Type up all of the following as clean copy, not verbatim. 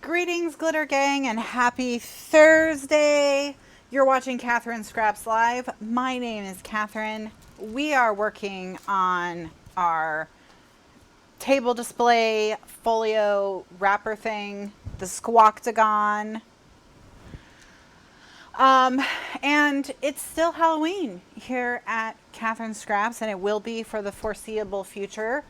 Greetings, Glitter Gang, and happy Thursday. You're watching Kathryn Scraps Live. My name is Kathryn. We are working on our table display folio wrapper thing, the squawktagon. And it's still Halloween here at Kathryn Scraps, and it will be for the foreseeable future.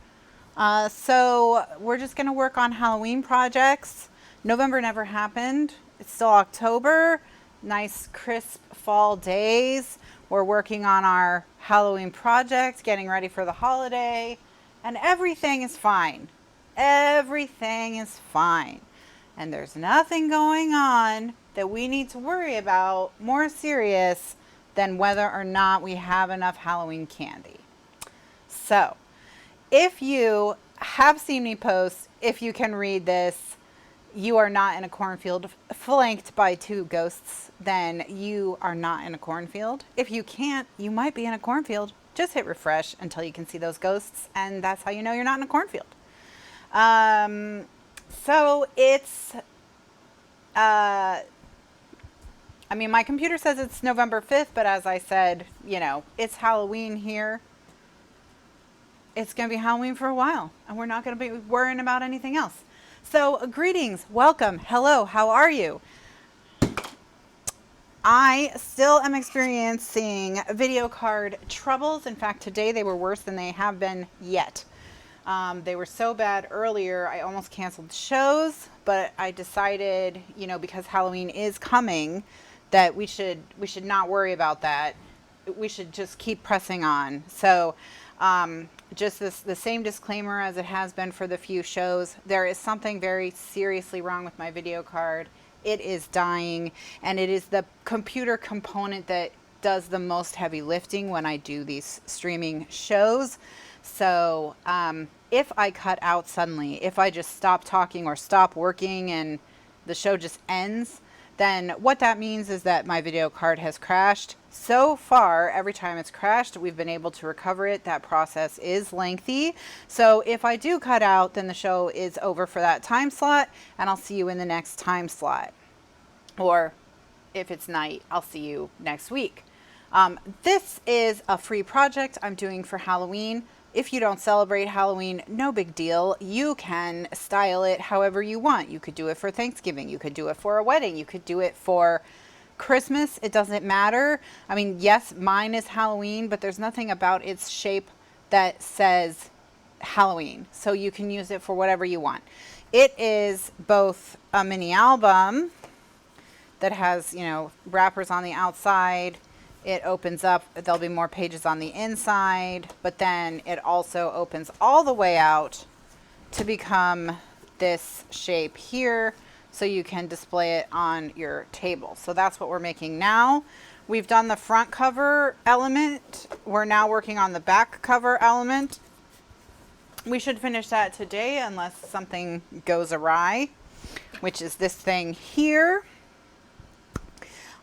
So we're just going to work on Halloween projects. November never happened. It's still October. Nice crisp fall days. We're working on our Halloween project, getting ready for the holiday, and everything is fine. Everything is fine. And there's nothing going on that we need to worry about more serious than whether or not we have enough Halloween candy. So, if you have seen me post, if you can read this, you are not in a cornfield flanked by two ghosts, then you are not in a cornfield. If you can't, you might be in a cornfield. Just hit refresh until you can see those ghosts, and that's how you know you're not in a cornfield. So it's, I mean, my computer says it's November 5th, but as I said, you know, it's Halloween here. It's going to be Halloween for a while, and we're not going to be worrying about anything else. So, greetings, welcome, hello, how are you? I still am experiencing video card troubles. In fact, today they were worse than they have been yet. They were so bad earlier, I almost canceled shows, but I decided, you know, because Halloween is coming, that we should not worry about that. We should just keep pressing on. So, just the same disclaimer as it has been for the few shows. There is something very seriously wrong with my video card. It is dying, and it is the computer component that does the most heavy lifting when I do these streaming shows. So if I cut out suddenly, if I just stop talking or stop working and the show just ends, then what that means is that my video card has crashed. So far, every time it's crashed, we've been able to recover it. That process is lengthy. So if I do cut out, then the show is over for that time slot, and I'll see you in the next time slot. Or if it's night, I'll see you next week. This is a free project I'm doing for Halloween. If you don't celebrate Halloween, no big deal. You can style it however you want. You could do it for Thanksgiving. You could do it for a wedding. You could do it for Christmas. It doesn't matter. I mean, yes, mine is Halloween, but there's nothing about its shape that says Halloween. So you can use it for whatever you want. It is both a mini album that has, you know, wrappers on the outside. It opens up, there'll be more pages on the inside, but then it also opens all the way out to become this shape here, so you can display it on your table. So that's what we're making now. We've done the front cover element. We're now working on the back cover element. We should finish that today unless something goes awry, which is this thing here.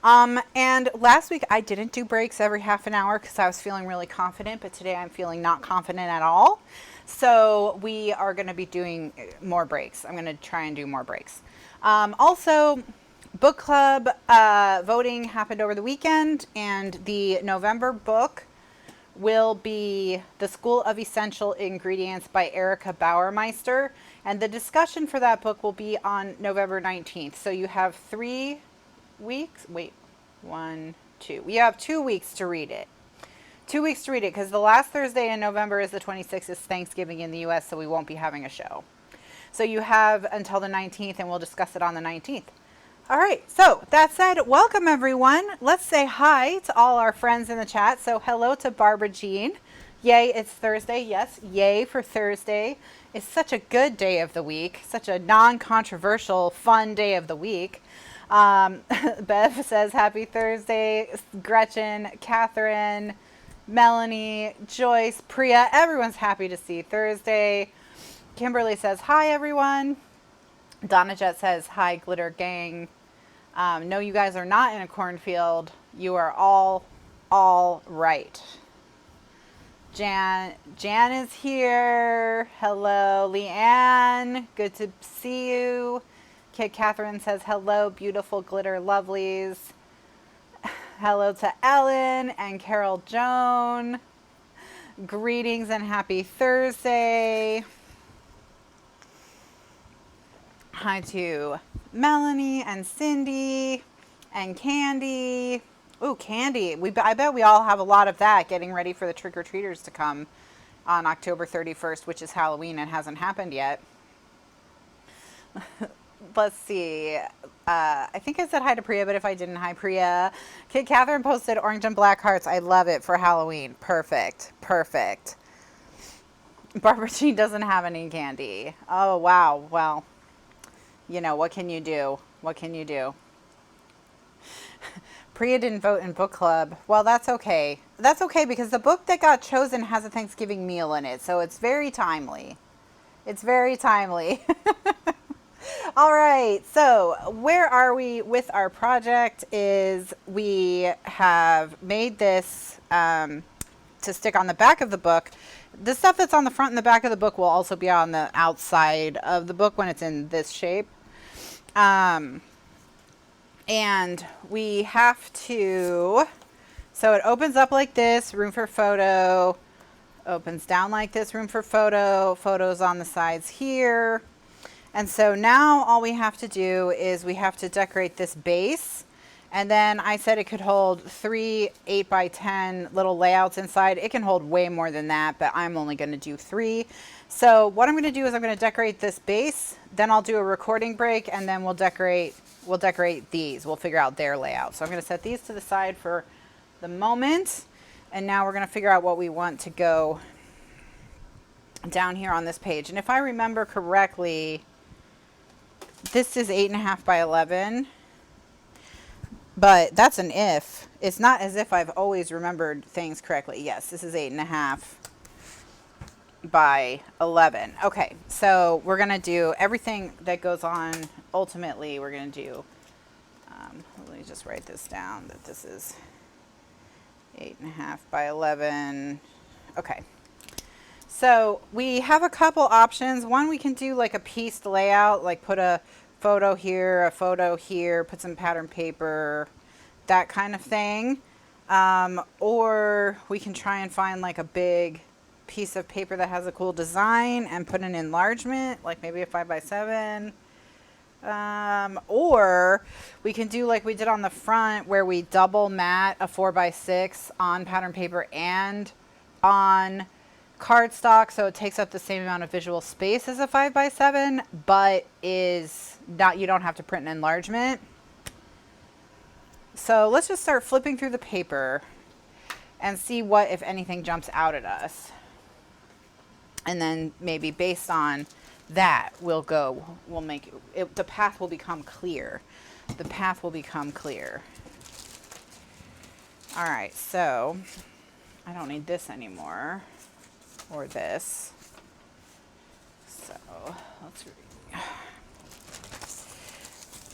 And last week I didn't do breaks every half an hour because I was feeling really confident, but today I'm feeling not confident at all. So we are going to be doing more breaks. I'm going to try and do more breaks. Also, book club voting happened over the weekend, and the November book will be The School of Essential Ingredients by Erica Bauermeister. And the discussion for that book will be on November 19th. So you have 3 weeks. Wait, 1, 2. We have 2 weeks to read it. 2 weeks to read it because the last Thursday in November is the 26th, is Thanksgiving in the US, so we won't be having a show. So you have until the 19th, and we'll discuss it on the 19th. All right, so that said, welcome everyone. Let's say hi to all our friends in the chat. So hello to Barbara Jean. Yay, it's Thursday. Yes, yay for Thursday. It's such a good day of the week, such a non-controversial, fun day of the week. Bev says happy Thursday. Gretchen, Catherine, Melanie, Joyce, Priya, everyone's happy to see Thursday. Kimberly says hi everyone. Donna Jet says hi Glitter Gang. No, you guys are not in a cornfield. You are all right. Jan is here. Hello, Leanne. Good to see you. Kid Kathryn says, hello, beautiful glitter lovelies. Hello to Ellen and Carol Joan. Greetings and happy Thursday. Hi to Melanie and Cindy and Candy. Ooh, Candy. I bet we all have a lot of that getting ready for the trick-or-treaters to come on October 31st, which is Halloween and hasn't happened yet. Let's see. I think I said hi to Priya, but if I didn't, hi Priya. Kid Kathryn posted orange and black hearts. I love it for Halloween. Perfect. Perfect. Barbara Jean doesn't have any candy. Oh, wow. Well, you know, what can you do? What can you do? Priya didn't vote in book club. Well, that's okay. That's okay because the book that got chosen has a Thanksgiving meal in it. So it's very timely. It's very timely. All right. So where are we with our project is we have made this to stick on the back of the book. The stuff that's on the front and the back of the book will also be on the outside of the book when it's in this shape. And we have to, so it opens up like this, room for photo, opens down like this, room for photo, photos on the sides here. And so now all we have to do is we have to decorate this base. And then I said it could hold 3 8x10 little layouts inside. It can hold way more than that, but I'm only going to do 3. So what I'm going to do is I'm going to decorate this base, then I'll do a recording break, and then we'll decorate these. We'll figure out their layout. So I'm going to set these to the side for the moment. And now we're going to figure out what we want to go down here on this page. And if I remember correctly, this is 8.5 by 11. But that's an if. It's not as if I've always remembered things correctly. Yes, this is 8.5 by 11. Okay, so we're going to do everything that goes on. Ultimately, we're going to do, let me just write this down, that this is 8.5 by 11. Okay. So we have a couple options. One, we can do like a pieced layout, like put a photo here, put some pattern paper, that kind of thing. Or we can try and find like a big piece of paper that has a cool design and put an enlargement, like maybe a 5x7. Or we can do like we did on the front where we double mat a 4x6 on pattern paper and on cardstock, so it takes up the same amount of visual space as a 5x7, but is not, you don't have to print an enlargement. So let's just start flipping through the paper and see what, if anything, jumps out at us. And then maybe based on that, we'll make it, the path will become clear. The path will become clear. All right, so I don't need this anymore. Or this. So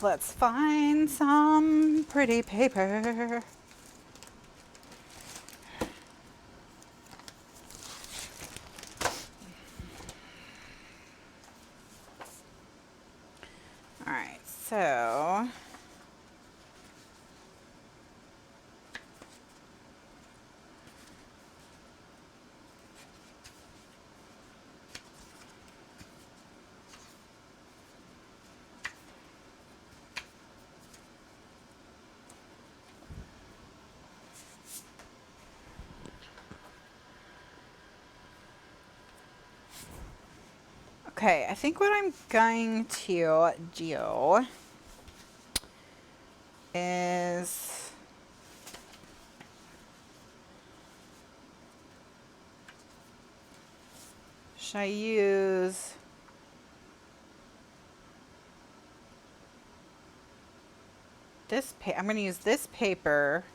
let's find some pretty paper. All right, so okay, I think what I'm going to do is should I use this I'm going to use this paper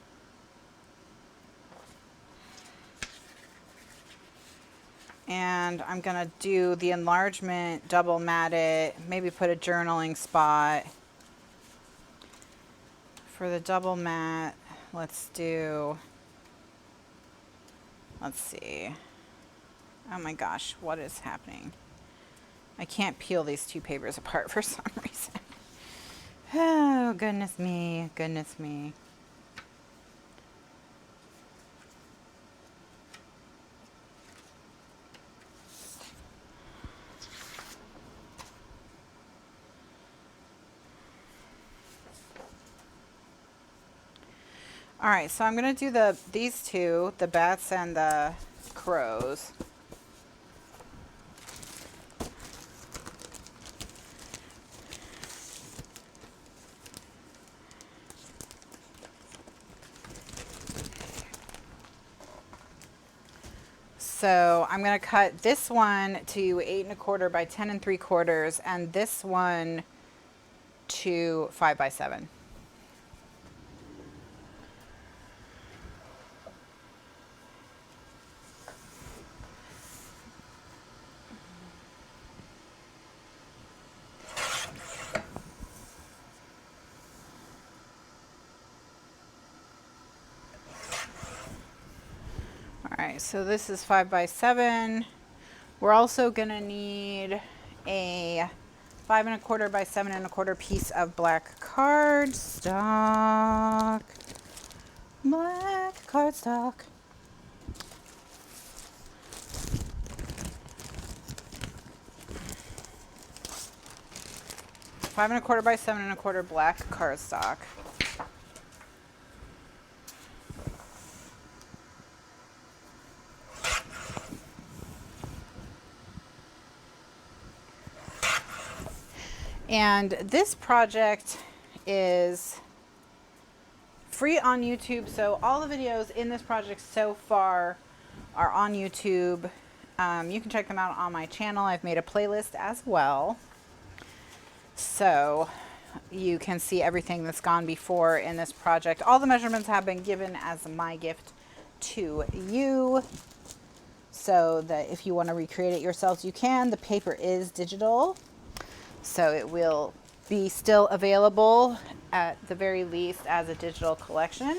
and I'm going to do the enlargement, double mat it, maybe put a journaling spot. For the double mat, let's see. Oh my gosh, what is happening? I can't peel these two papers apart for some reason. Oh, goodness me, goodness me. All right, so I'm gonna do these two, the bats and the crows. So I'm gonna cut this one to 8 1/4 by 10 3/4, and this one to 5 by 7. All right, so this is 5 by 7. We're also gonna need a 5 1/4 by 7 1/4 piece of black cardstock. Black cardstock. Five 1/4 by 7 1/4 black cardstock. And this project is free on YouTube, so all the videos in this project so far are on YouTube. You can check them out on my channel. I've made a playlist as well, so you can see everything that's gone before in this project. All the measurements have been given as my gift to you, so that if you want to recreate it yourselves, you can. The paper is digital, so it will be still available at the very least as a digital collection.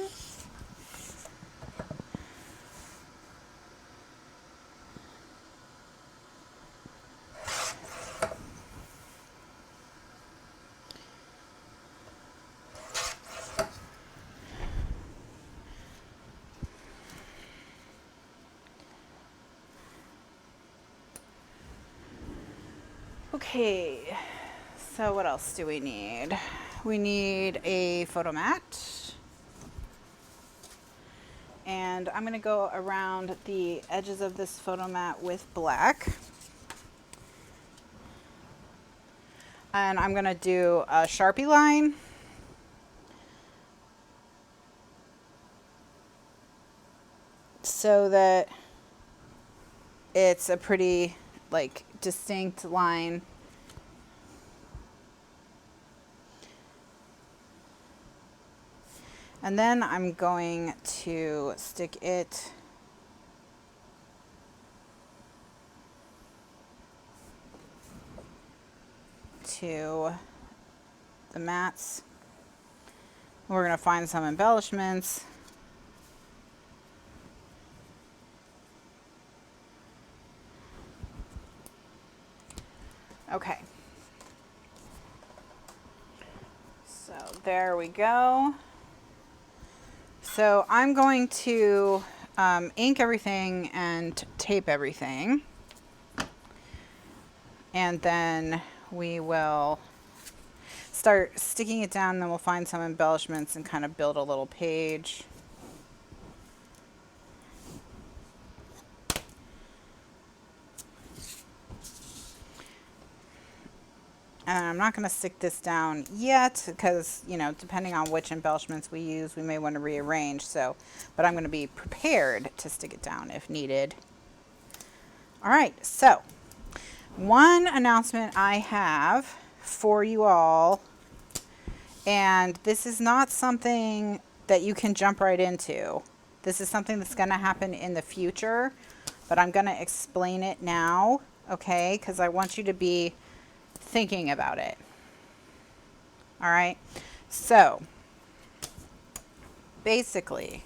Okay, so what else do we need? We need a photo mat. And I'm going to go around the edges of this photo mat with black. And I'm going to do a Sharpie line. So that it's a pretty, like, distinct line. And then I'm going to stick it to the mats. We're going to find some embellishments. Okay. So there we go. So I'm going to ink everything and tape everything. And then we will start sticking it down, and then we'll find some embellishments and kind of build a little page. And I'm not going to stick this down yet because, you know, depending on which embellishments we use, we may want to rearrange. So, but I'm going to be prepared to stick it down if needed. All right, so one announcement I have for you all, and this is not something that you can jump right into. This is something that's going to happen in the future, but I'm going to explain it now, okay? Because I want you to be thinking about it. All right, so basically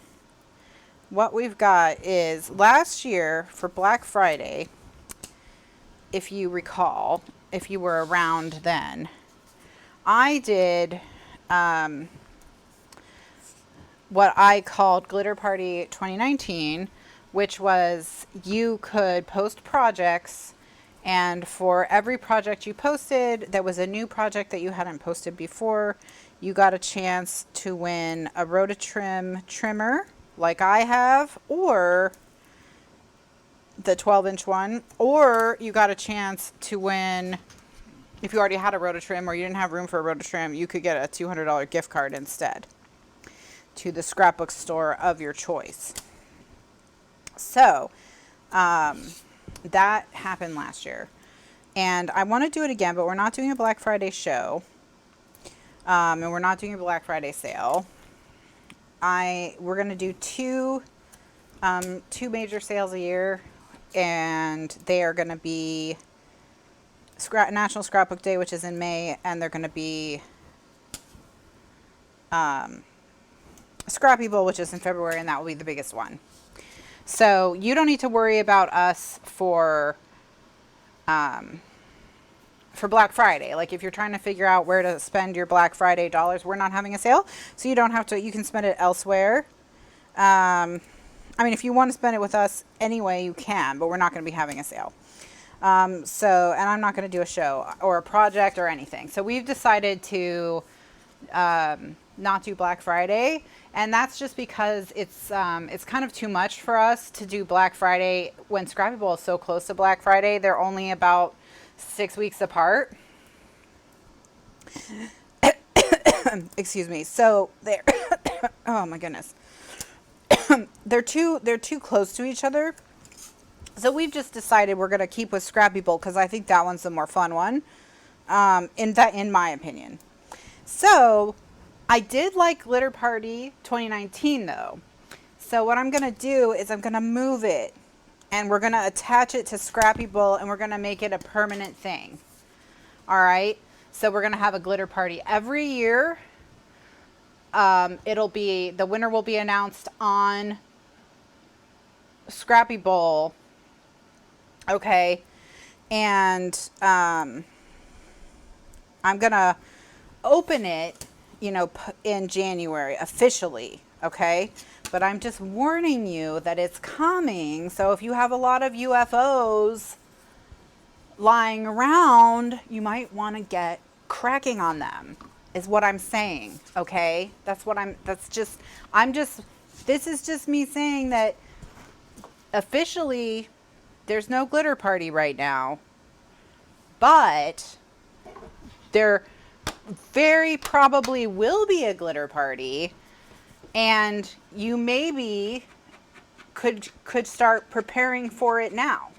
what we've got is last year for Black Friday, if you recall, if you were around then, I did what I called Glitter Party 2019, which was you could post projects, and for every project you posted that was a new project that you hadn't posted before, you got a chance to win a Rototrim trimmer like I have, or the 12-inch one, or you got a chance to win, if you already had a Rototrim or you didn't have room for a Rototrim, you could get a $200 gift card instead to the scrapbook store of your choice. So that happened last year, and I want to do it again, but we're not doing a Black Friday show, and we're not doing a Black Friday sale. We're going to do two major sales a year, and they are going to be National Scrapbook Day, which is in May, and they're going to be Scrappy Bowl, which is in February, and that will be the biggest one. So you don't need to worry about us for Black Friday. Like if you're trying to figure out where to spend your Black Friday dollars, we're not having a sale, so you don't have to. You can spend it elsewhere. I mean, if you want to spend it with us anyway, you can, but we're not going to be having a sale. And I'm not going to do a show or a project or anything. So we've decided to not do Black Friday, and that's just because it's kind of too much for us to do Black Friday when Scrappy Bowl is so close to Black Friday. They're only about 6 weeks apart. Excuse me. So they're oh my goodness. they're too close to each other. So we've just decided we're going to keep with Scrappy Bowl because I think that one's the more fun one, in my opinion. So I did like Glitter Party 2019 though. So what I'm going to do is I'm going to move it, and we're going to attach it to Scrappy Bowl, and we're going to make it a permanent thing. All right. So we're going to have a Glitter Party every year. The winner will be announced on Scrappy Bowl. Okay. And I'm going to open it, in January officially. Okay. But I'm just warning you that it's coming. So if you have a lot of UFOs lying around, you might want to get cracking on them, is what I'm saying. Okay. This is just me saying that officially there's no Glitter Party right now, but there very probably will be a Glitter Party, and you maybe could start preparing for it now,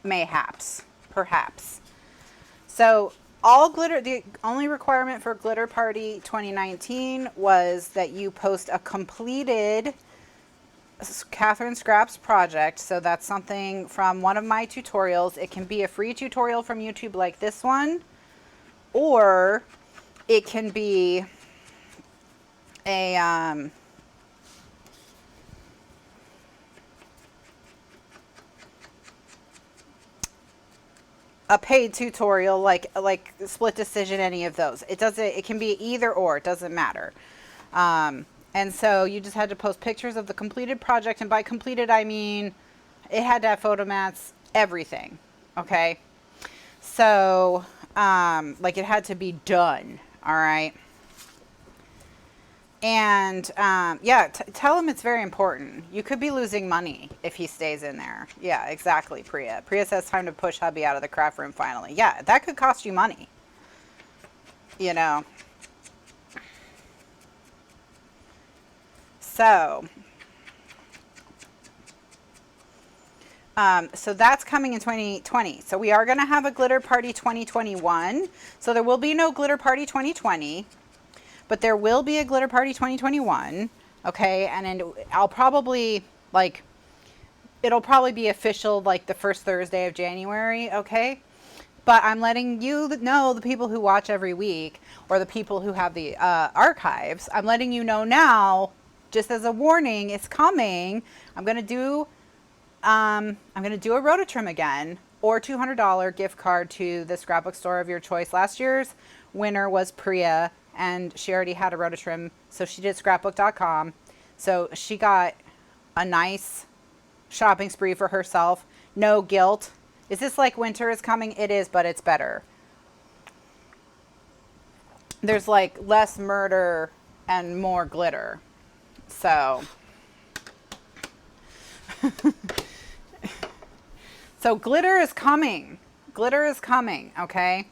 mayhaps, perhaps. So the only requirement for Glitter Party 2019 was that you post a completed Kathryn Scraps project. So that's something from one of my tutorials. It can be a free tutorial from YouTube like this one, or it can be a paid tutorial, like Split Decision, any of those. It can be either or, it doesn't matter. And so you just had to post pictures of the completed project, and by completed I mean it had to have photo mats, everything. Okay. So like it had to be done. All right. And yeah, tell him it's very important. You could be losing money if he stays in there. Yeah, exactly, Priya. Priya says time to push hubby out of the craft room finally. Yeah, that could cost you money. So, so that's coming in 2020. So we are going to have a Glitter Party 2021. So there will be no Glitter Party 2020. But there will be a Glitter Party 2021, okay? And then I'll probably, it'll probably be official, the first Thursday of January, okay? But I'm letting you know, the people who watch every week, or the people who have the archives, I'm letting you know now, just as a warning, it's coming. I'm going to do a Rototrim again, or $200 gift card to the scrapbook store of your choice. Last year's winner was Priya, and she already had a rototrim, so she did scrapbook.com. So she got a nice shopping spree for herself. No guilt. Is this like winter is coming? It is, but it's better. There's like less murder and more glitter. So so glitter is coming. Glitter is coming, okay?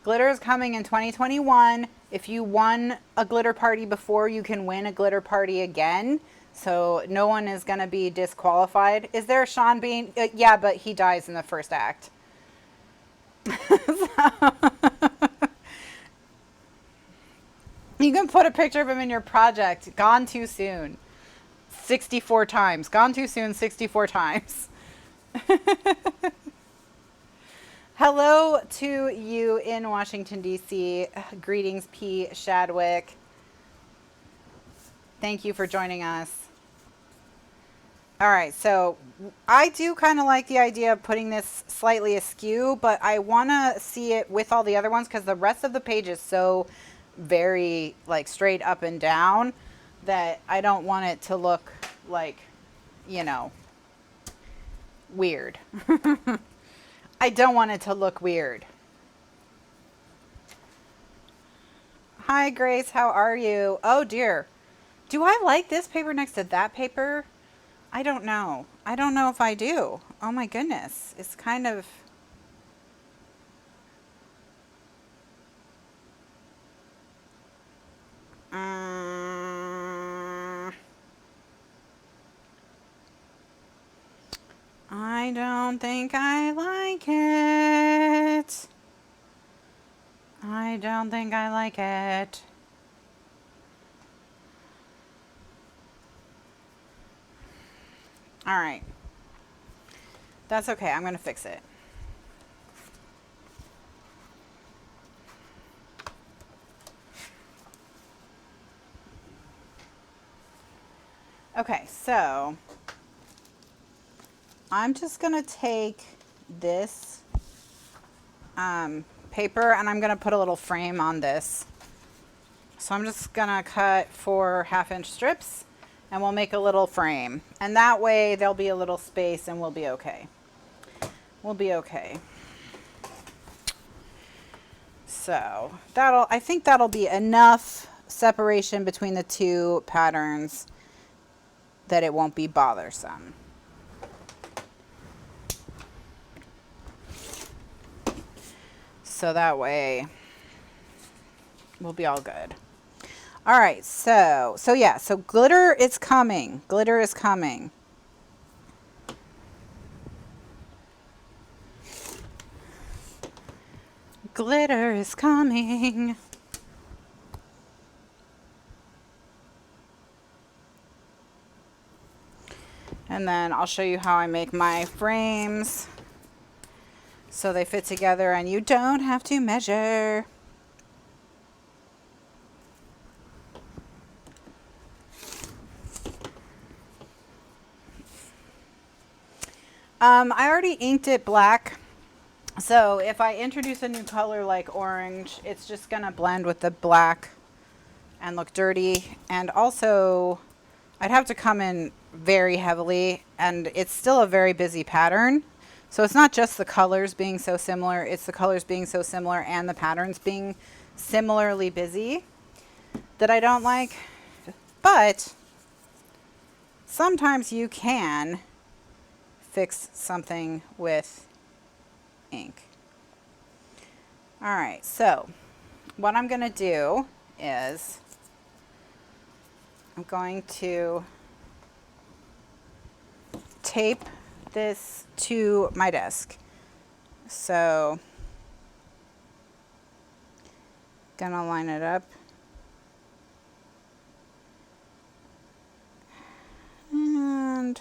Glitter is coming in 2021. If you won a glitter party before, you can win a glitter party again. So no one is going to be disqualified. Is there a Sean Bean? Yeah, but he dies in the first act. You can put a picture of him in your project. Gone too soon. 64 times. Gone too soon 64 times. Hello to you in Washington, D.C. Greetings, P. Shadwick. Thank you for joining us. All right, so I do kind of like the idea of putting this slightly askew, but I want to see it with all the other ones because the rest of the page is so very like straight up and down that I don't want it to look like, you know, weird. I don't want it to look weird. Hi, Grace. How are you? Oh, dear. Do I like this paper next to that paper? I don't know. I don't know if I do. Oh, my goodness. It's kind of... I don't think I like it. I don't think I like it. All right. That's okay. I'm going to fix it. Okay, so I'm just going to take this paper and I'm going to put a little frame on this. So I'm just going to cut 4 1/2-inch strips and we'll make a little frame. And that way there'll be a little space and we'll be okay. We'll be okay. So I think that'll be enough separation between the two patterns that it won't be bothersome. So that way we'll be all good. All right, so yeah, so glitter is coming. Glitter is coming. Glitter is coming. And then I'll show you how I make my frames so they fit together and you don't have to measure. I already inked it black. So if I introduce a new color like orange, it's just gonna blend with the black and look dirty. And also I'd have to come in very heavily, and it's still a very busy pattern. So it's not just the colors being so similar, it's the colors being so similar and the patterns being similarly busy that I don't like. But sometimes you can fix something with ink. All right, so what I'm going to do is I'm going to tape this to my desk. So gonna line it up. And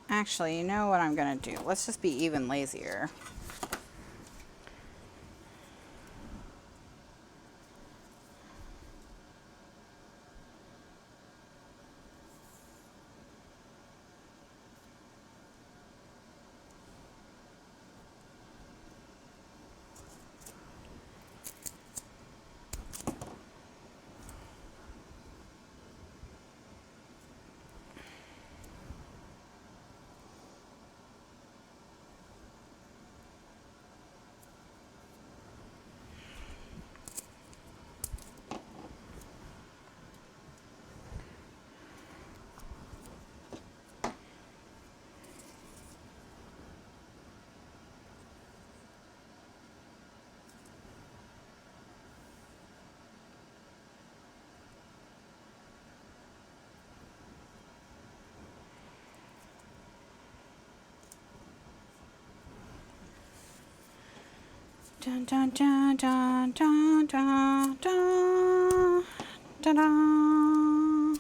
actually, you know what I'm gonna do? Let's just be even lazier. Dun, dun, dun, dun, dun, dun, dun, dun, dun.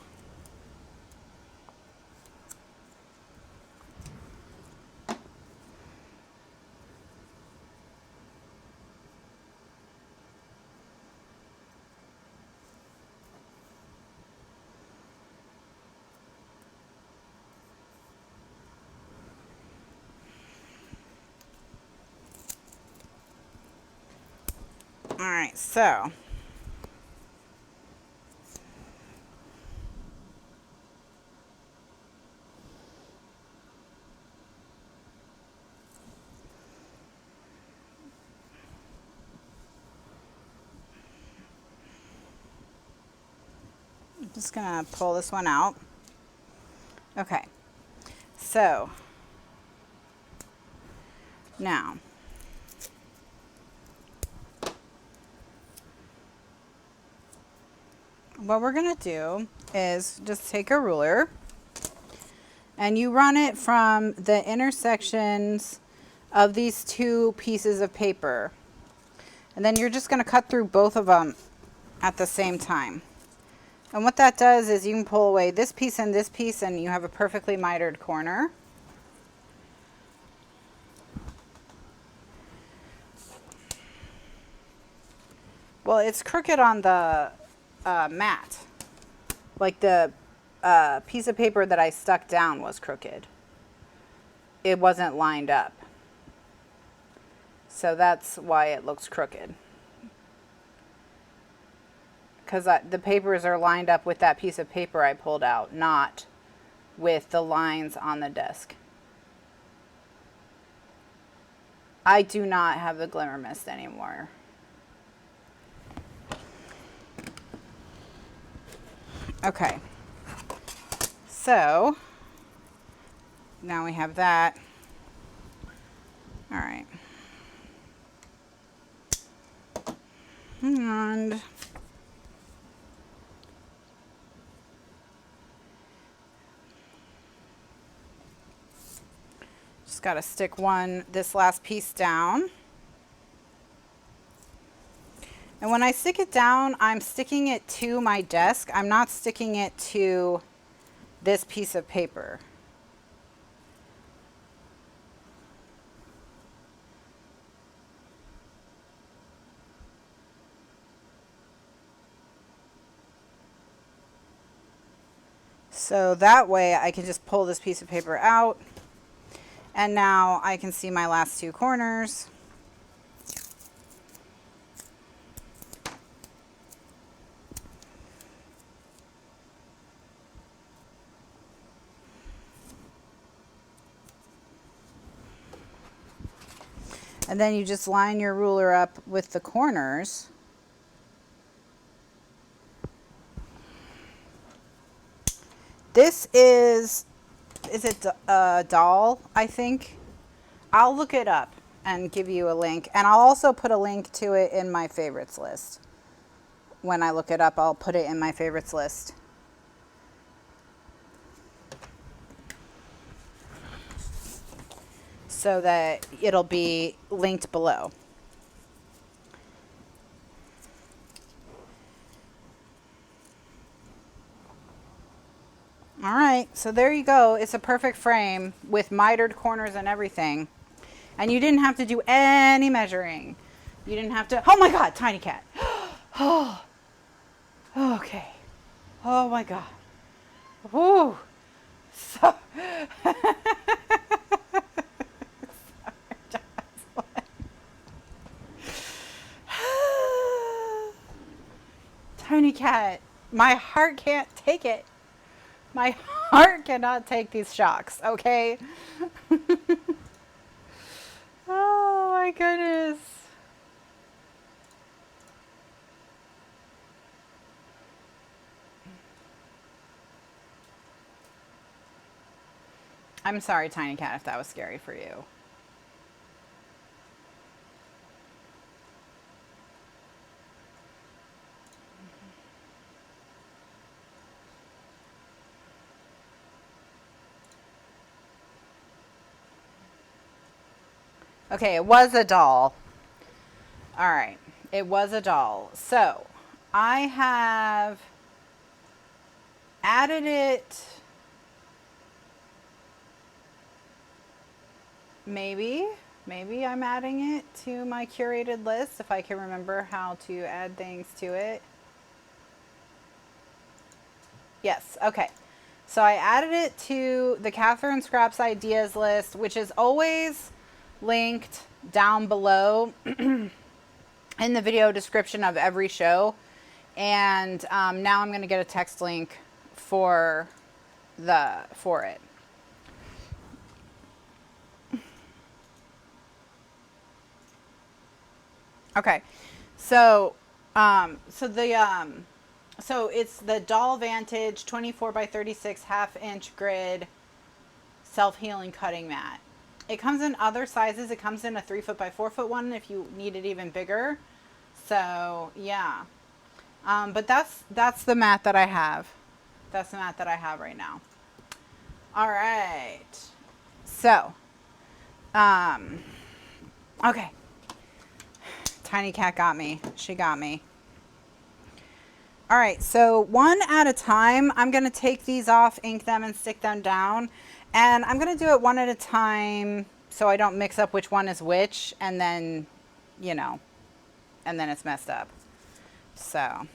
All right, so I'm just gonna pull this one out. Okay, so now what we're gonna do is just take a ruler and you run it from the intersections of these two pieces of paper. And then you're just gonna cut through both of them at the same time. And what that does is you can pull away this piece and you have a perfectly mitered corner. Well, it's crooked on the mat. Like the piece of paper that I stuck down was crooked. It wasn't lined up. So that's why it looks crooked. Because the papers are lined up with that piece of paper I pulled out, not with the lines on the desk. I do not have the glimmer mist anymore. Okay, so now we have that. All right. And just got to stick this last piece down. And when I stick it down, I'm sticking it to my desk. I'm not sticking it to this piece of paper. So that way I can just pull this piece of paper out. And now I can see my last two corners. And then you just line your ruler up with the corners. This is it a doll, I think? I'll look it up and give you a link. And I'll also put a link to it in my favorites list. When I look it up, I'll put it in my favorites list. So that it'll be linked below. All right, so there you go. It's a perfect frame with mitered corners and everything. And you didn't have to do any measuring. You didn't have to, oh my God, tiny cat. Oh, okay. Oh my God. Woo. So, tiny cat, my heart can't take it. My heart cannot take these shocks, okay? Oh my goodness. I'm sorry, tiny cat, if that was scary for you. Okay, it was a doll. All right. It was a doll. So I have added it. Maybe I'm adding it to my curated list if I can remember how to add things to it. Yes, okay. So I added it to the Kathryn Scraps ideas list, which is always linked down below in the video description of every show. And now I'm going to get a text link for it. Okay, so so it's the Doll Vantage 24 by 36 half-inch grid self-healing cutting mat. It comes in other sizes. It comes in a 3 foot by 4 foot one if you need it even bigger. So yeah, but that's the mat that I have. That's the mat that I have right now. All right, so okay. Tiny cat got me. She got me. All right, so one at a time, I'm going to take these off, ink them, and stick them down. And I'm going to do it one at a time so I don't mix up which one is which, and then, you know, and then it's messed up. So.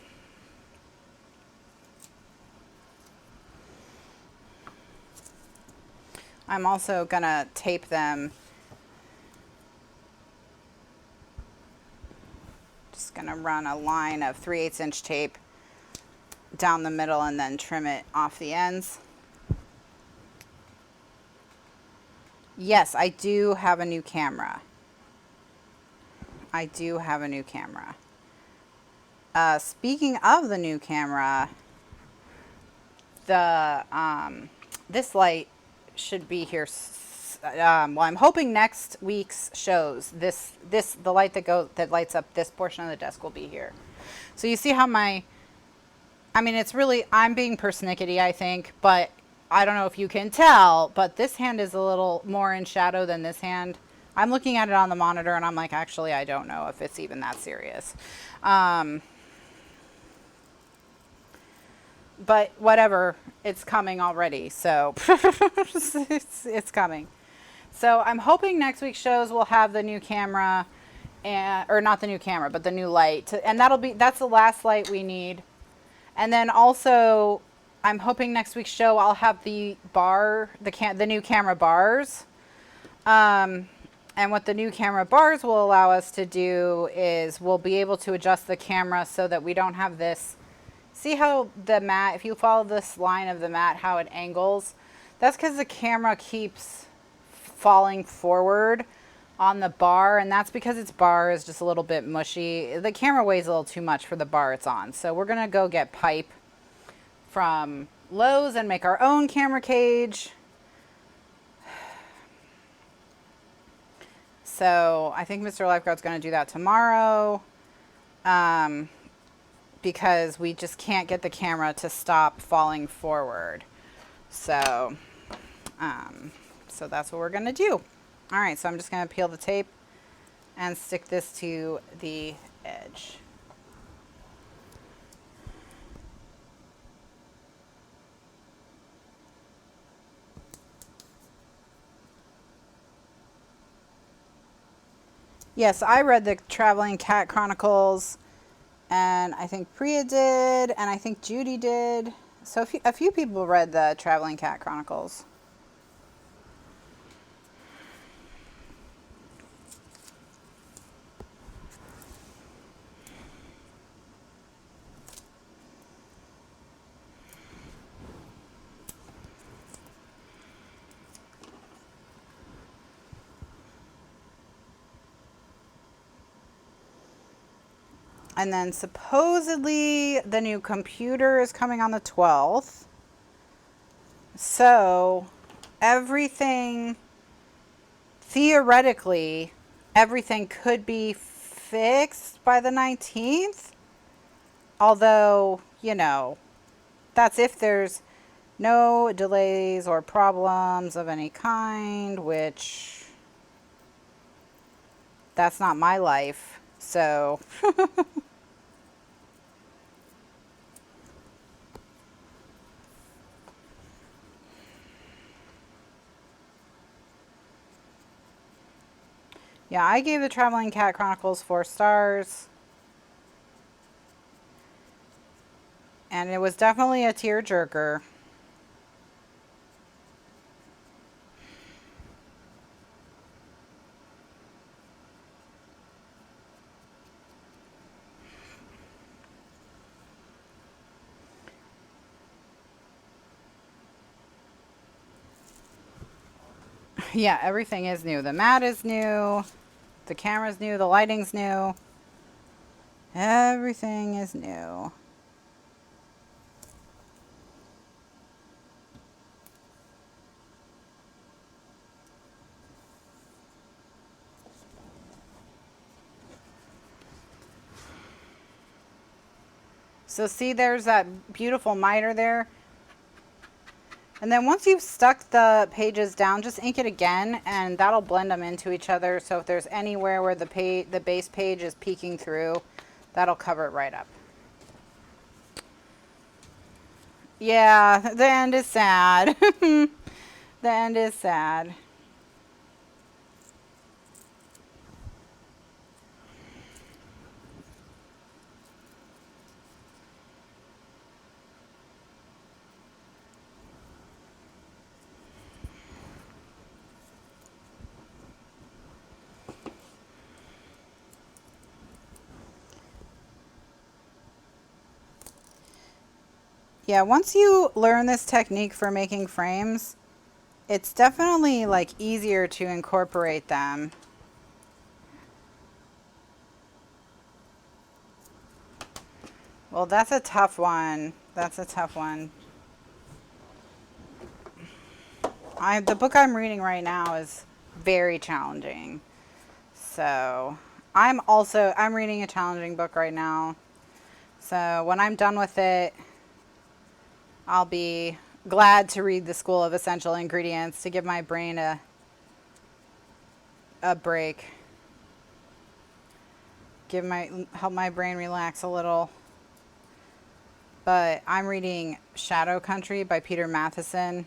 I'm also going to tape them. Just going to run a line of 3/8 inch tape down the middle and then trim it off the ends. Yes, I do have a new camera. I do have a new camera. Speaking of the new camera, the this light should be here. Well, I'm hoping next week's shows, the light that lights up this portion of the desk will be here. So you see how I mean, it's really, I'm being persnickety, I think, but I don't know if you can tell, but this hand is a little more in shadow than this hand. I'm looking at it on the monitor and I'm like, actually, I don't know if it's even that serious. But whatever, it's coming already. So it's coming. So I'm hoping next week's shows will have the new camera or not the new camera, but the new light. And that's the last light we need. And then also, I'm hoping next week's show I'll have the new camera bars. And what the new camera bars will allow us to do is we'll be able to adjust the camera so that we don't have this. See how the mat, if you follow this line of the mat, how it angles? That's because the camera keeps falling forward on the bar, and that's because its bar is just a little bit mushy. The camera weighs a little too much for the bar it's on. So we're gonna go get pipe from Lowe's and make our own camera cage. So I think Mr. Lifeguard's gonna do that tomorrow because we just can't get the camera to stop falling forward. So, so that's what we're gonna do. All right, so I'm just going to peel the tape and stick this to the edge. Yes, I read the Traveling Cat Chronicles, and I think Priya did, and I think Judy did. So a few people read the Traveling Cat Chronicles. And then supposedly the new computer is coming on the 12th. So everything, theoretically, everything could be fixed by the 19th. Although, you know, that's if there's no delays or problems of any kind, which that's not my life. So yeah, I gave the Traveling Cat Chronicles 4 stars. And it was definitely a tearjerker. Yeah, everything is new. The mat is new. The camera's new. The lighting's new. Everything is new. So see, there's that beautiful miter there. And then once you've stuck the pages down, just ink it again, and that'll blend them into each other. So if there's anywhere where the base page is peeking through, that'll cover it right up. Yeah, the end is sad. The end is sad. Yeah, once you learn this technique for making frames, it's definitely like easier to incorporate them. Well, that's a tough one. That's a tough one. The book I'm reading right now is very challenging. So I'm reading a challenging book right now. So when I'm done with it, I'll be glad to read The School of Essential Ingredients to give my brain a break. Help my brain relax a little. But I'm reading Shadow Country by Peter Matheson,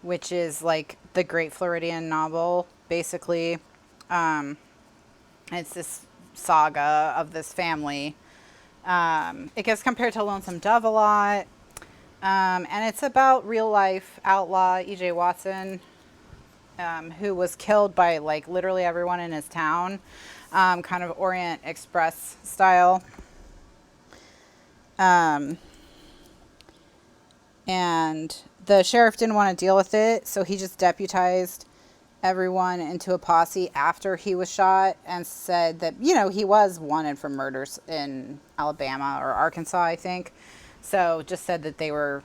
which is like the Great Floridian novel, basically. It's this saga of this family. It gets compared to Lonesome Dove a lot. And it's about real life outlaw E.J. Watson, who was killed by like literally everyone in his town, kind of Orient Express style. And the sheriff didn't want to deal with it, so he just deputized everyone into a posse after he was shot and said that, you know, he was wanted for murders in Alabama or Arkansas, I think. So just said that they were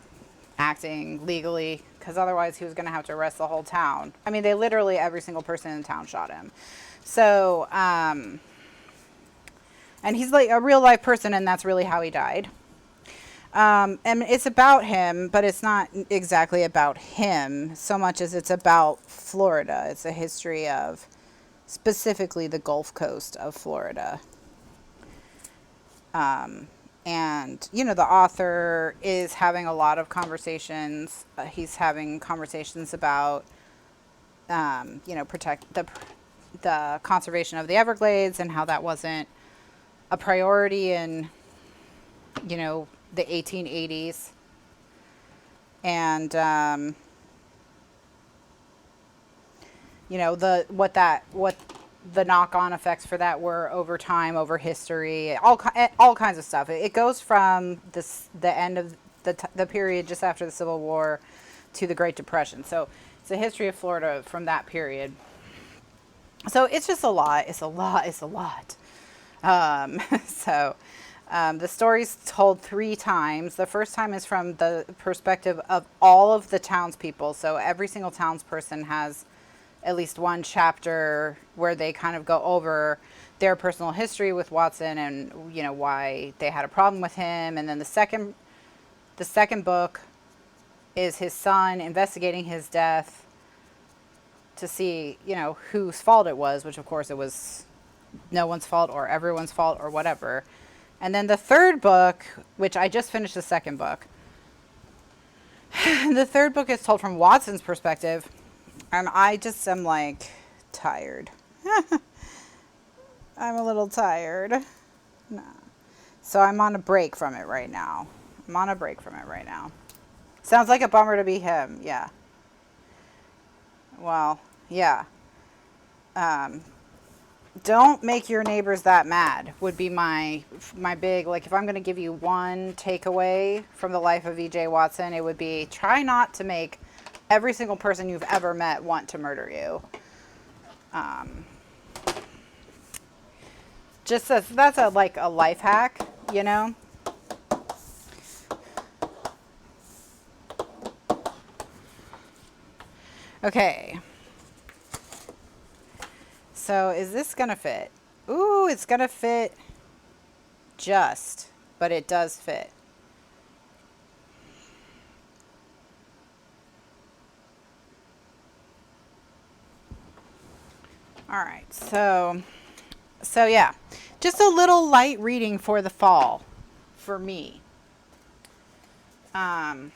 acting legally, because otherwise he was going to have to arrest the whole town. I mean, they literally, every single person in the town shot him. So, and he's like a real life person, and that's really how he died. And it's about him, but it's not exactly about him so much as it's about Florida. It's a history of specifically the Gulf Coast of Florida. And, you know, the author is having a lot of conversations. He's having conversations about, you know, protect the conservation of the Everglades and how that wasn't a priority in, you know, the 1880s. And, you know, what the knock-on effects for that were over time, over history, all kinds of stuff. It goes from the end of the period just after the Civil War to the Great Depression. So it's a history of Florida from that period. So it's just a lot. It's a lot. It's a lot. The story's told 3 times. The first time is from the perspective of all of the townspeople. So every single townsperson has at least one chapter where they kind of go over their personal history with Watson and, you know, why they had a problem with him. And then the second book is his son investigating his death to see, you know, whose fault it was, which of course it was no one's fault or everyone's fault or whatever. And then the third book, which I just finished the second book, the third book is told from Watson's perspective, and I just am like tired. I'm a little tired. No. So I'm on a break from it right now. I'm on a break from it right now. Sounds like a bummer to be him. Yeah. Well, yeah. Don't make your neighbors that mad would be my big, like, if I'm going to give you one takeaway from the life of E.J. Watson, it would be try not to make every single person you've ever met want to murder you. Just that's a like a life hack, you know? Okay. So is this gonna fit? Ooh, it's gonna fit just, but it does fit. All right, so yeah, just a little light reading for the fall for me. But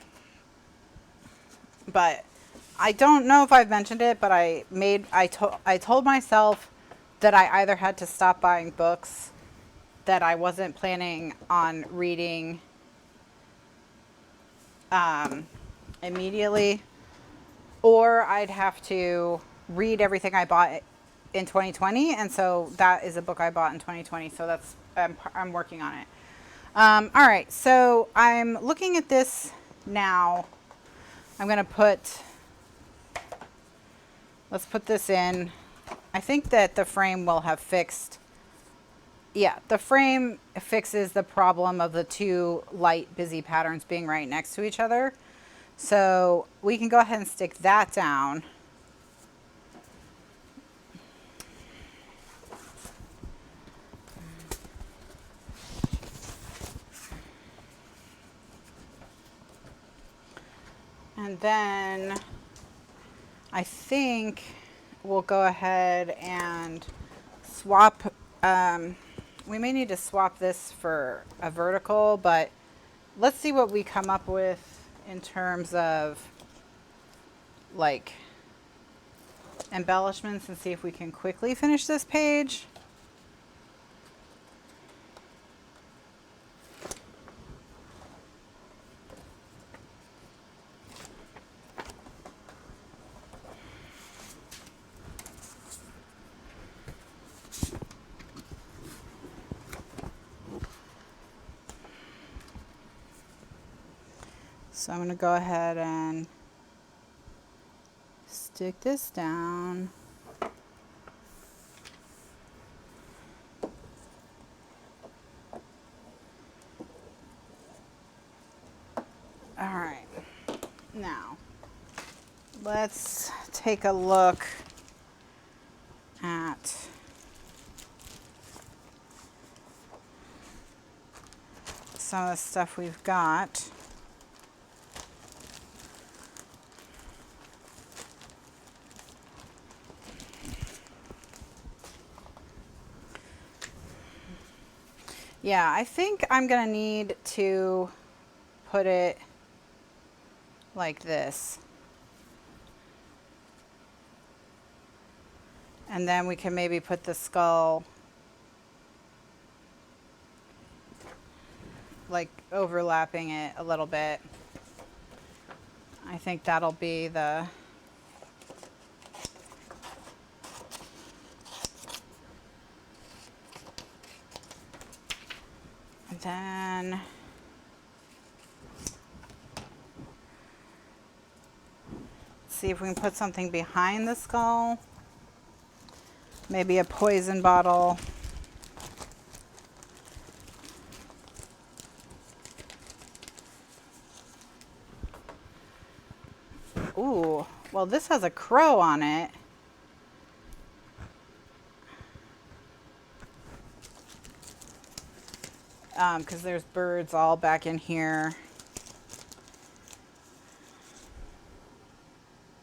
I don't know if I've mentioned it, but I told myself that I either had to stop buying books that I wasn't planning on reading immediately, or I'd have to read everything I bought in 2020, and so that is a book I bought in 2020, so that's I'm working on it. All right, so I'm looking at this now. I'm going to let's put this in. I think that the frame will have fixed. Yeah, the frame fixes the problem of the two light busy patterns being right next to each other. So we can go ahead and stick that down. And then I think we'll go ahead and swap. We may need to swap this for a vertical, but let's see what we come up with in terms of like embellishments and see if we can quickly finish this page. So I'm going to go ahead and stick this down. All right, now let's take a look at some of the stuff we've got. Yeah, I think I'm gonna need to put it like this. And then we can maybe put the skull like overlapping it a little bit. I think that'll be the then see if we can put something behind the skull. Maybe a poison bottle. Ooh, well, this has a crow on it. Because there's birds all back in here.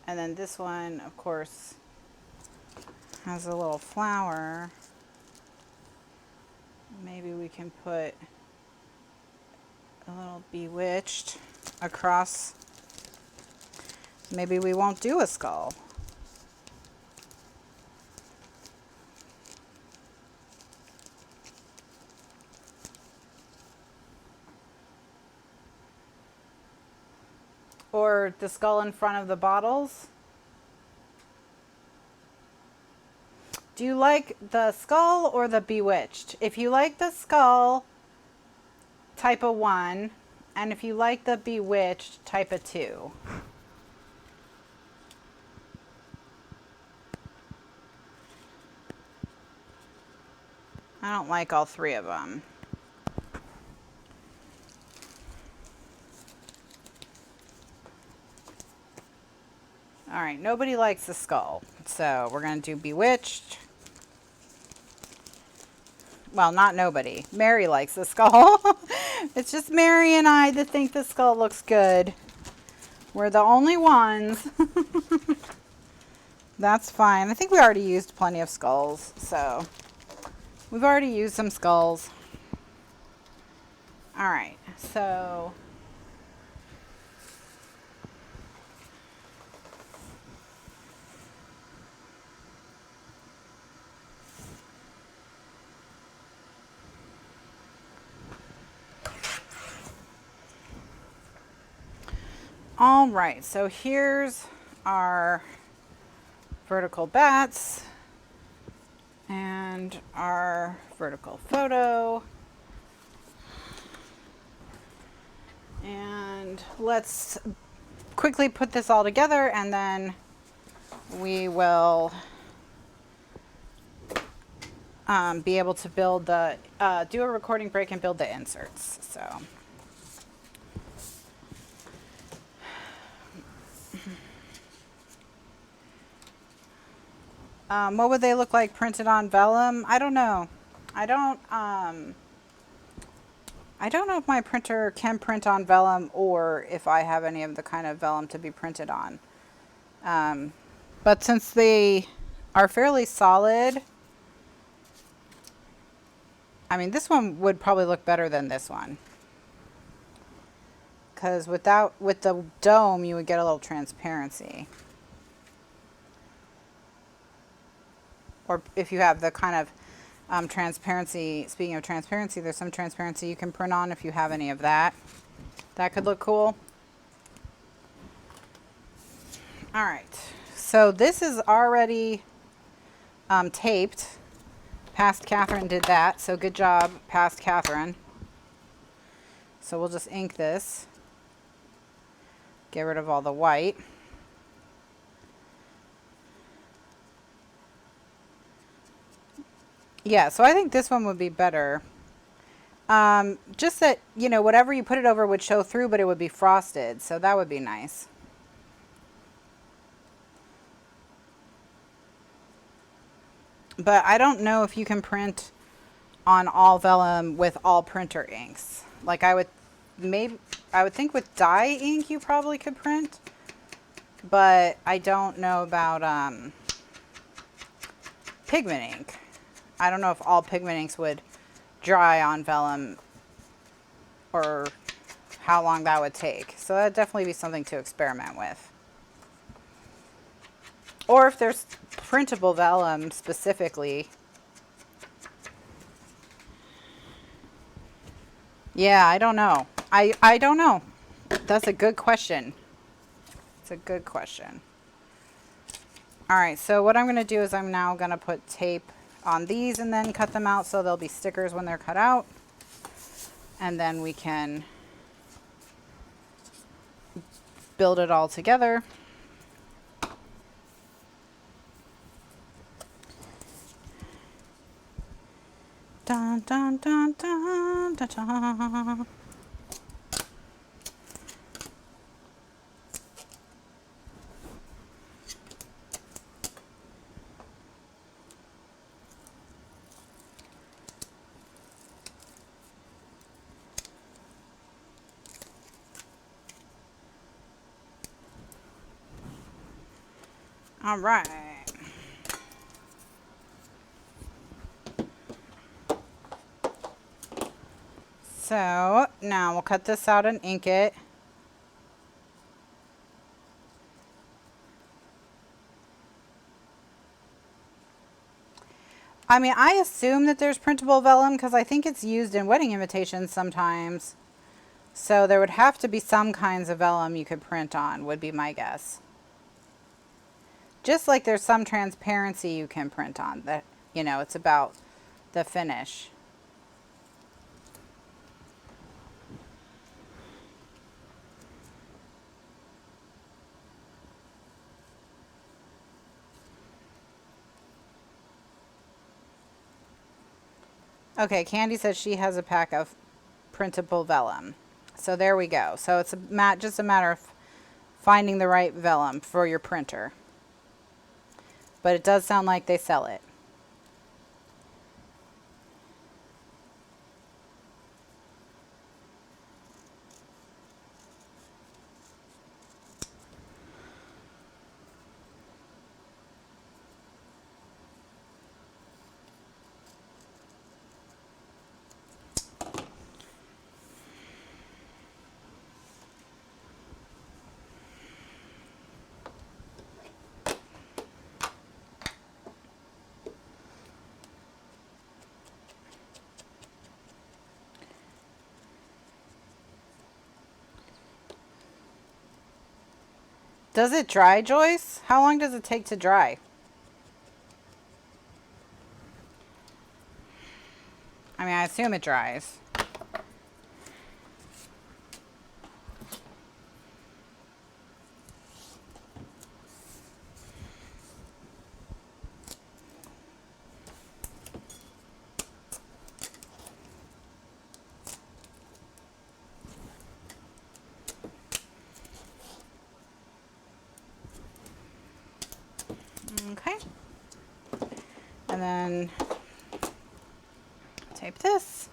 And then this one, of course, has a little flower. Maybe we can put a little bewitched across. Maybe we won't do a skull. Or the skull in front of the bottles. Do you like the skull or the bewitched? If you like the skull, type a 1. And if you like the bewitched, type a 2. I don't like all 3 of them. All right, nobody likes the skull, so we're going to do bewitched. Well, not nobody. Mary likes the skull. It's just Mary and I that think the skull looks good. We're the only ones. That's fine. I think we already used plenty of skulls, so we've already used some skulls. All right, so all right, so here's our vertical bats and our vertical photo. And let's quickly put this all together and then we will be able to build the, do a recording break and build the inserts. So. What would they look like printed on vellum? I don't know. I don't know if my printer can print on vellum or if I have any of the kind of vellum to be printed on. But since they are fairly solid, I mean, this one would probably look better than this one. Because with the dome, you would get a little transparency. Or if you have the kind of transparency, speaking of transparency, there's some transparency you can print on if you have any of that. That could look cool. All right, so this is already taped. Past Kathryn did that, so good job, Past Kathryn. So we'll just ink this. Get rid of all the white. Yeah, so I think this one would be better. Just that, you know, whatever you put it over would show through, but it would be frosted. So that would be nice. But I don't know if you can print on all vellum with all printer inks. Like I would think with dye ink you probably could print. But I don't know about pigment ink. I don't know if all pigment inks would dry on vellum or how long that would take. So that'd definitely be something to experiment with. Or if there's printable vellum specifically. Yeah, I don't know. I don't know. That's a good question. It's a good question. All right, so what I'm going to do is I'm now going to put tape on these and then cut them out so they'll be stickers when they're cut out. And then we can build it all together. Dun, dun, dun, dun, dun, dun. All right. So now we'll cut this out and ink it. I mean, I assume that there's printable vellum because I think it's used in wedding invitations sometimes. So there would have to be some kinds of vellum you could print on, would be my guess. Just like there's some transparency you can print on that, you know, it's about the finish. Okay, Candy says she has a pack of printable vellum. So there we go. So it's just a matter of finding the right vellum for your printer. But it does sound like they sell it. Does it dry, Joyce? How long does it take to dry? I mean, I assume it dries. Okay. And then tape this.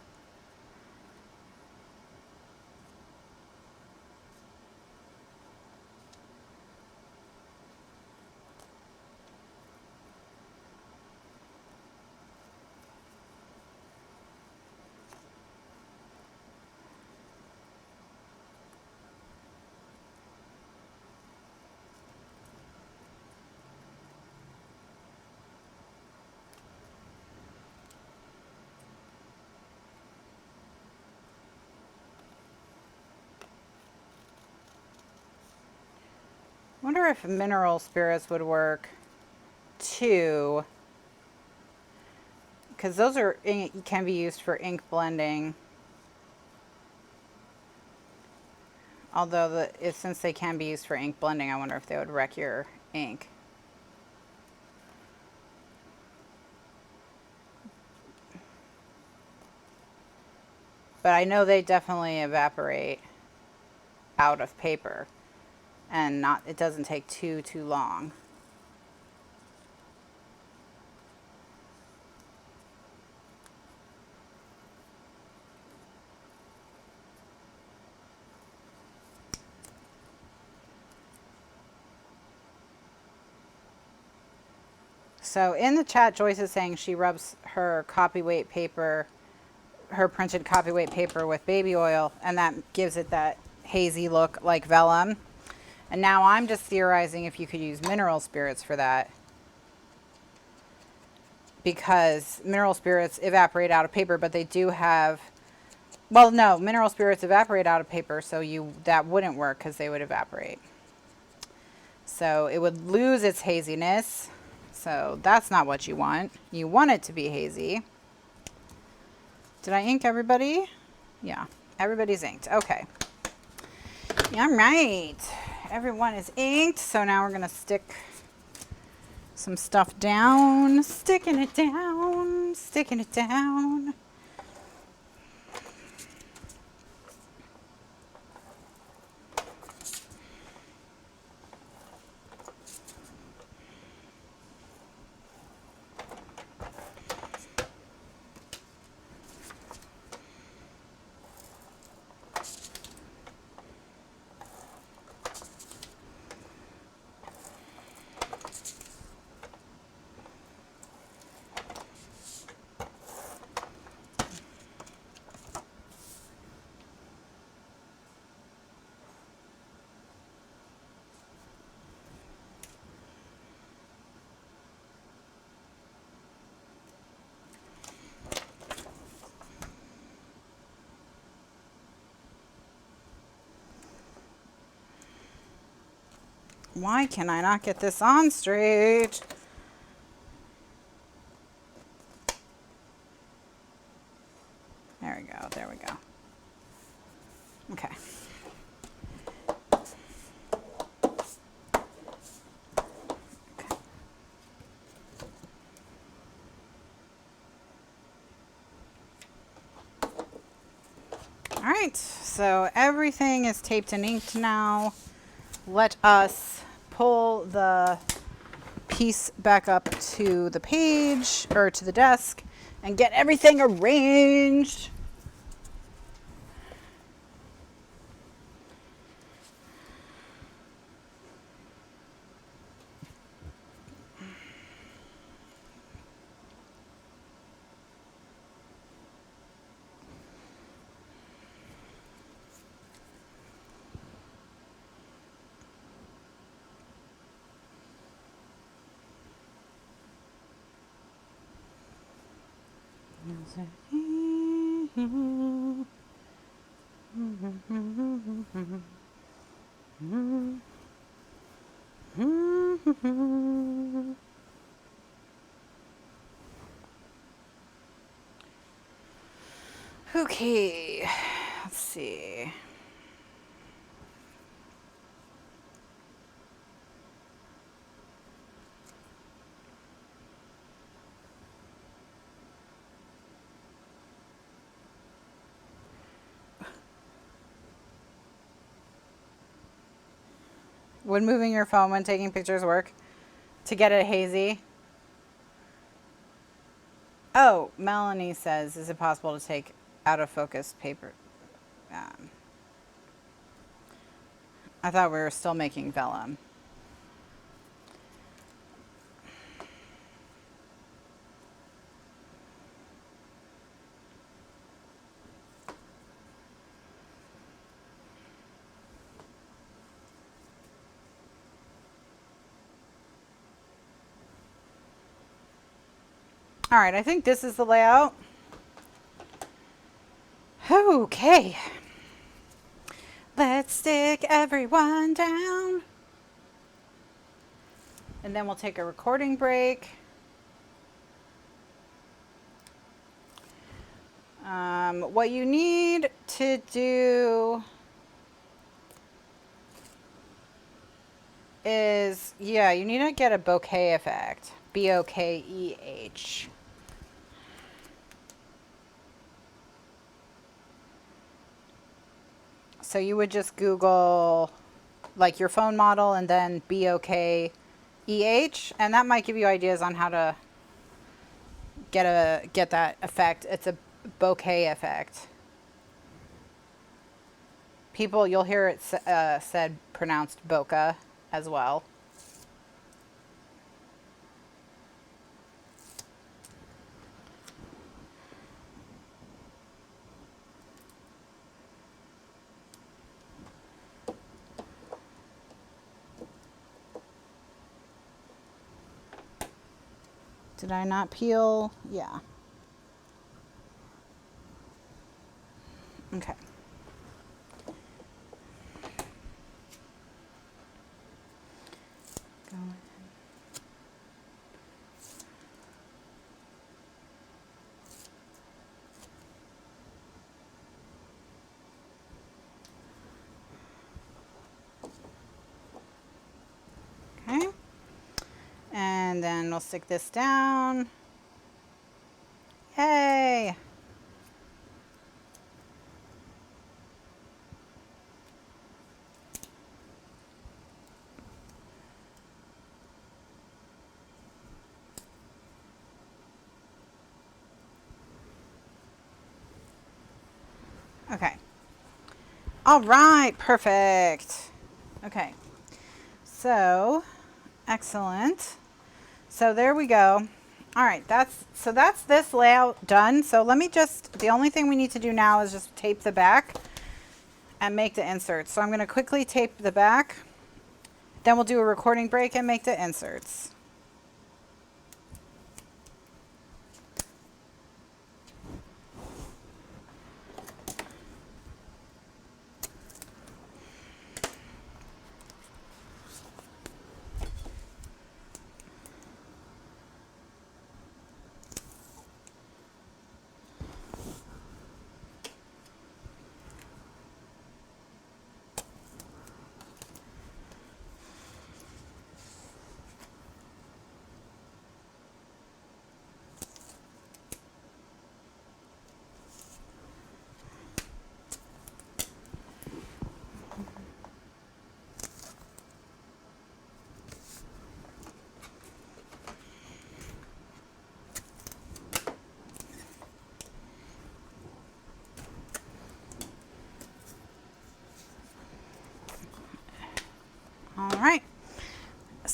Wonder if mineral spirits would work too, because those can be used for ink blending. Although since they can be used for ink blending, I wonder if they would wreck your ink. But I know they definitely evaporate out of paper, and it doesn't take too long. So in the chat, Joyce is saying she rubs her copyweight paper, her printed copyweight paper with baby oil, and that gives it that hazy look like vellum. And now I'm just theorizing if you could use mineral spirits for that, because mineral spirits evaporate out of paper, but they do have, well, no, mineral spirits evaporate out of paper, so that wouldn't work because they would evaporate. So it would lose its haziness. So that's not what you want. You want it to be hazy. Did I ink everybody? Yeah, everybody's inked. Okay. All right. Everyone is inked. So now we're going to stick some stuff down. Sticking it down. Sticking it down. Why can I not get this on straight? There we go. There we go. Okay. All right, so everything is taped and inked now. Let us pull the piece back up to the page or to the desk and get everything arranged. Okay, let's see. Would moving your phone when taking pictures work to get it hazy? Oh, Melanie says, is it possible to take out of focus paper? I thought we were still making vellum. All right, I think this is the layout. Okay. Let's stick everyone down. And then we'll take a recording break. What you need to do is, yeah, you need to get a bokeh effect. B-O-K-E-H. So you would just Google like your phone model and then B-O-K-E-H, and that might give you ideas on how to get that effect. It's a bokeh effect. People, you'll hear it said pronounced bokeh as well. Did I not peel? Yeah. Okay. Go ahead. Okay. And then we'll stick this down. Yay! Okay. All right, perfect. Okay. So, excellent. So there we go. All right, that's this layout done. So let me just, the only thing we need to do now is just tape the back and make the inserts. So I'm going to quickly tape the back. Then we'll do a recording break and make the inserts.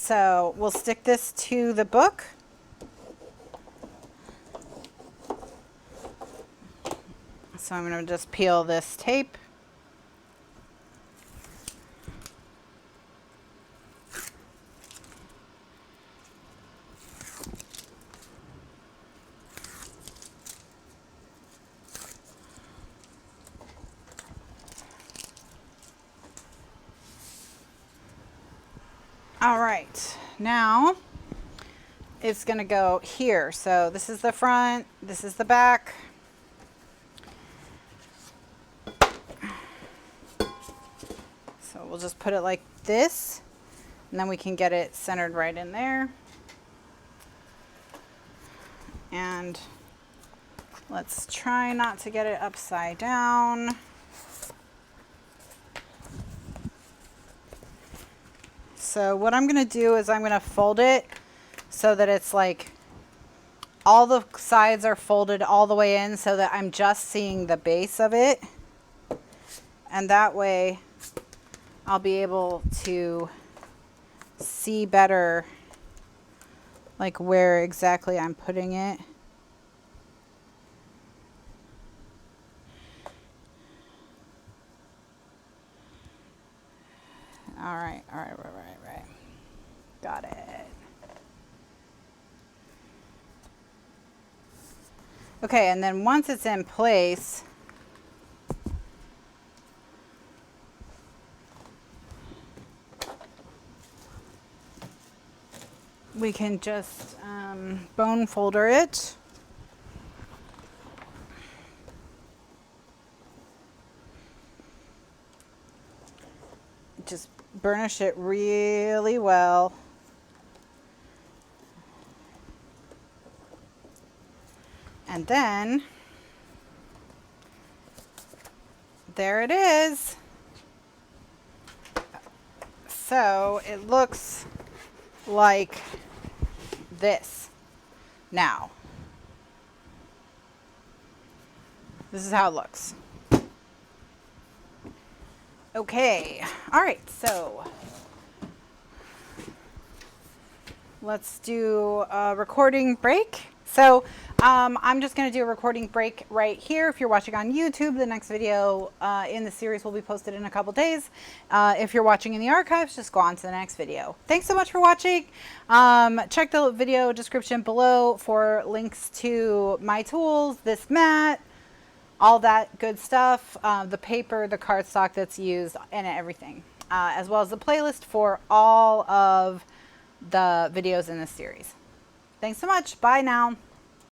So we'll stick this to the book. So I'm going to just peel this tape. All right, now it's going to go here. So this is the front, this is the back. So we'll just put it like this, and then we can get it centered right in there. And let's try not to get it upside down. So what I'm going to do is I'm going to fold it so that it's like all the sides are folded all the way in so that I'm just seeing the base of it. And that way I'll be able to see better like where exactly I'm putting it. All right. Got it. Okay, and then once it's in place, we can just bone folder it. Just burnish it really well. And then there it is. So it looks like this now. This is how it looks. Okay, all right, so let's do a recording break. So I'm just going to do a recording break right here. If you're watching on YouTube, the next video in the series will be posted in a couple days. If you're watching in the archives, just go on to the next video. Thanks so much for watching. Check the video description below for links to my tools, this mat, all that good stuff, the paper, the cardstock that's used, and everything, as well as the playlist for all of the videos in this series. Thanks so much. Bye now.